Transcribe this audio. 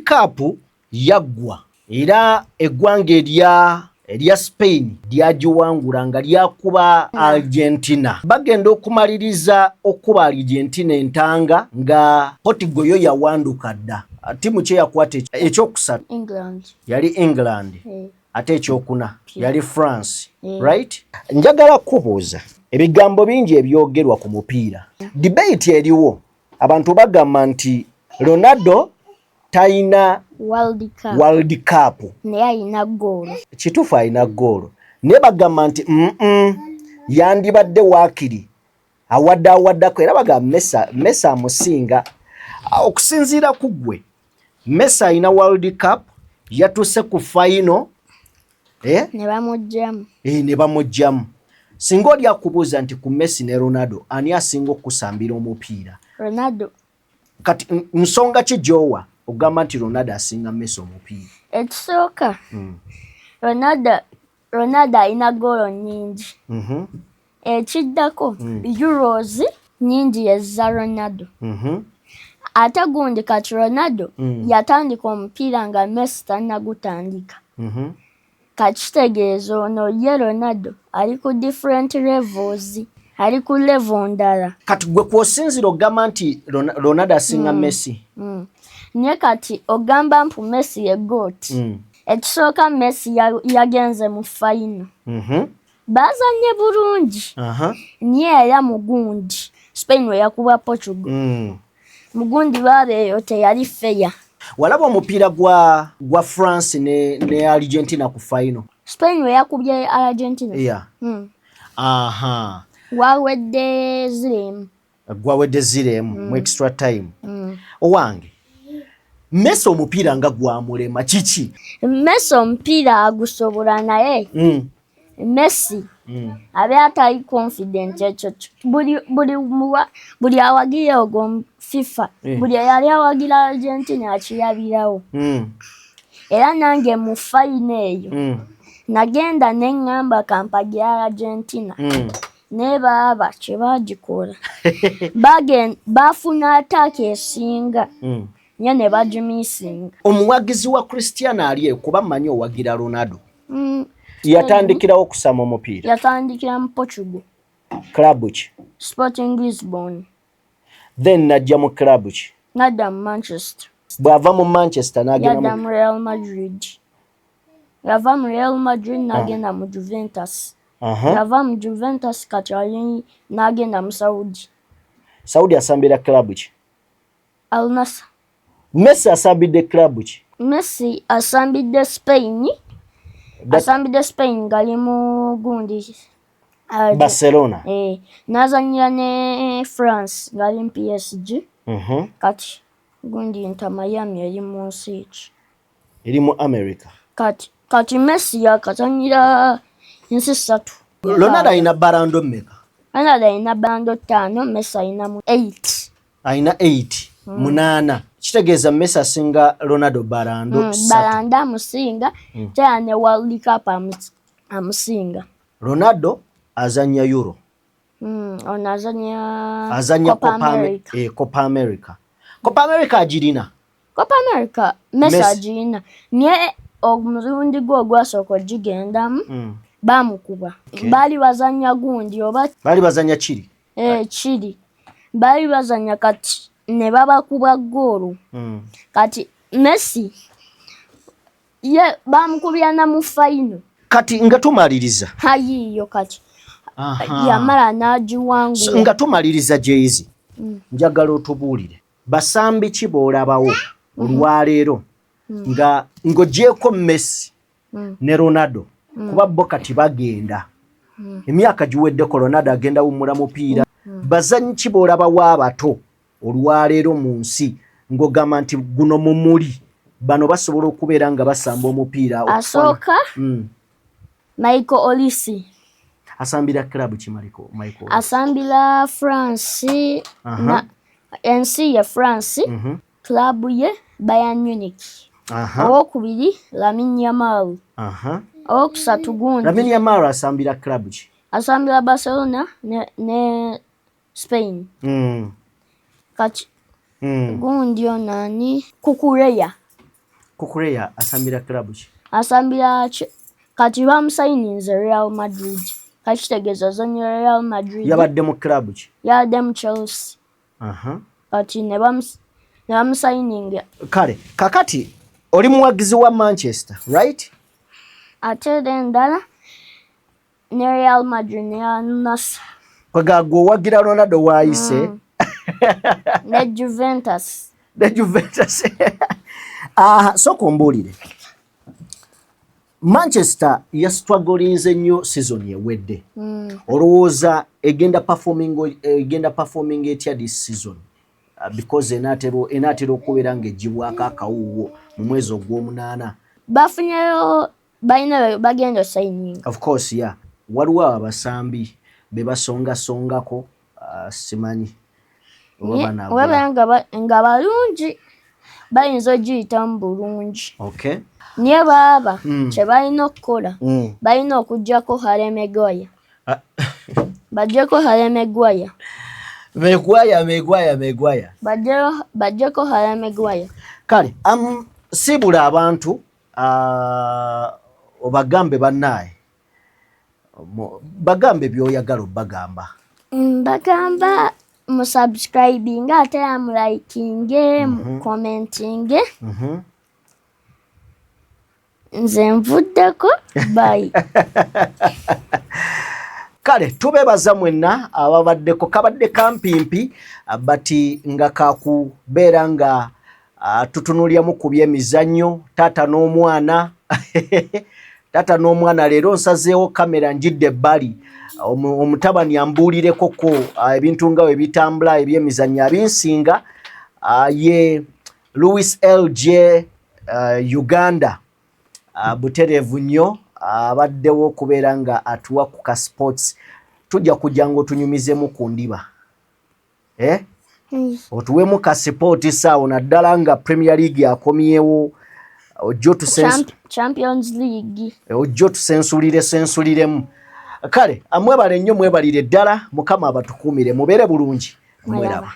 Cup yaggwa era eggwanga erya Spain lyagiwangula nga lyakuba Argentina. Bagenda okumaliriza okuba Argentina entanga nga Portugal yo yawanduka dda. Timu kye yakwata ekyokusatu yali England. Ate ekyokuna yali France. Right? Njagala kubuuza ebigambo bingi ebyogerwa ku mupiira. Debate eriwo. Abantu bagamba nti Ronaldo taina World Cup. Naye alina goolo. Kituufu alina goolo. Naye bagamba nti yandibadde waakiri awaddako era bagamba Messi amusinga. Okusinziira ku ggwe, Messi alina World Cup, yatuuse ku final ne bamugyamu. Singa oli akubuuza nti ku Messi ne Ronaldo ani asinga okusambira omupiira? Ronaldo. Kati nsonga ki gy'owa ogamba nti Ronaldo asinga Messi omupiira? Ekisooka Ronaldo alina goolo nnyingi. Ekiddako Euros nnyingi yezza Ronaldo. Ate gundi kati Ronaldo yatandika omupiira nga Messi tannagutandika. Kati kitegeeza ono ye Ronaldo ali ku different levels. Ali ku level ndala. Kati gwe kw'osinzira ogamba nti Ronaldo asinga Messi? Naye kati ogamba mpu Messi ye GOAT. Ekisooka Messi yagenze mu final. Bazanye bulungi. Naye era mugundi Spain we yakuba Portugal. Mugundi babeeyo teyali fair. Walaba omupiira gwa France ne Argentina ku final? Spain we yakubye Argentina. Yeah. Gwawedde ziremu mu extra time. Owange Messi omupiira nga gwamulema kiki? Messi omupiira agusobola naye Messi abe atali confident ekyo. Buli awagira ogwo FIFA buli yali awagira Argentina akirabirawo. Era nange mu final eyo nagenda neŋŋamba kampagira Argentina. Ne baba kye bagikola. Bafuna attack esinga. Nye ne bagimisinga. Omuwagizi wa Cristiano ali kuba manyi owagira Ronaldo. Yatandikirawo okusama omupiira. Yatandikira mu Portugal. Club ki? Sporting Lisbon. Then najja mu club ki? Nadda mu Manchester. Bw'ava mu Manchester n'agenda mu Real Madrid. Yava mu Real Madrid n'agenda mu Juventus. Yava mu Juventus kati ali n'agenda mu Saudi. Saudi asambira club ki? Al Nassr. Messi asambidde club ki? Messi asambidde Spain. Asambidde Spain ngali mu gundi Barcelona. N'azannyira ne France ngali mu PSG. Kati gundi Inter Miami eri mu nsi ki? Eri mu America. Kati Messi yakazannyira nsi 3. Ronaldo alina barando mmeka? Ronaldo alina barando 5, Messi alina 8. Alina 8. Munana. Kitegeeza Messi asinga Ronaldo barando 3. Barando amusinga, tera ne World Cup amusinga. Ronaldo azanya Euro. Ono azanya Copa America. Copa America. Copa America agirina? Copa America Messi agirina. Nye omulundi gwe ogwasooka ogigendamu bamukuba. Baali bazanya gundi oba baali bazanya kiri? Kiri. Baali bazanya kati ne babakuba goolo. Kati Messi ye bamukubya na mu final. Kati nga tumaliriza. Hayiyo kati. Yamala n'agiwangula. Nga tumaliriza jezi. Njagala otubuulire. Basambi ki b'olabawo olwaleero nga ng'ogyeko Messi ne Ronaldo kuba bo kati bagenda. Emyaka giweddeko Ronaldo agenda wumula mupiira. Bazanyi ki b'olabawo abato olwaleero mu nsi ng'ogamba nti guno mumuli bano basobola okubeera nga basamba omupiira? Asooka Michael Olise. Asambira club ki Michael? Asambira France. Ensi ya France. Club ye Bayern Munich. Owokubiri Lamine Yamal. Owokusatu gundi Lamine Yamal asambira club ki? Asambira Barcelona ne Spain. Kati gundi onani Kukureya. Kukureya asambira club ki? Asambira kati bamusayininze Real Madrid. Kachitegeeza zonyo Real Madrid. Yabadde mu club ki? Yabadde mu Chelsea. Kati ne bamusayininga. Kale, kakati oli muwagizi wa Manchester, right? Ate endala ne Real Madrid ne Al-Nassr. Kwagagwo wagira Ronaldo waayise. Ne Juventus. Ne Juventus. Sooka ombuulire. Manchester yastrugglinze nnyo season ewedde. Olowooza egenda performing etya this season? Because enaatera okubeera ng'eggyibwako akawuuwo mu mwezi ogw'omunaana. Bafunyeyo balina bagenda signing. Of course, yeah. Waliwo abasambi be basongasongako simanyi. Weba nga balungi bayinza ogiyitamu bulungi. Okay. Niye baaba kye balina okukola balina okuggyako Harry Maguire. Bajjeko Harry Maguire. Maguire. Bajjeko Harry Maguire. Kale, siibula abantu obagambe bannaye. Bagambe by'oyagala obagamba. Bagamba mu subscribing ate mu liking, mu commenting. Nze nvuddeko bye. Kale tubeebaza mwenna ababaddeko kabadde kampimpi bati nga kakubeera nga tutunulyamu ku by'emizannyo taata n'omwana. Taata n'omwana leero nsazeewo kamera njidde ebbali omutabani ambuulirekoko ebintu nga bwe bitambula eby'emizannyo abinsinga ye Louis LJ Uganda. Butereevu nnyo abaddewo okubeera nga atuwa ku ka sports. Tujja kujja ng'otunyumizemu ku ndiba. Otuwemu ka sport saawo naddala nga Premier League akomyewo. Champions League. Ojjo tusensuliremu. Kale, amwebale nnyo mwebalire ddala Mukama abatukuumire mubeere bulungi. Mweraba.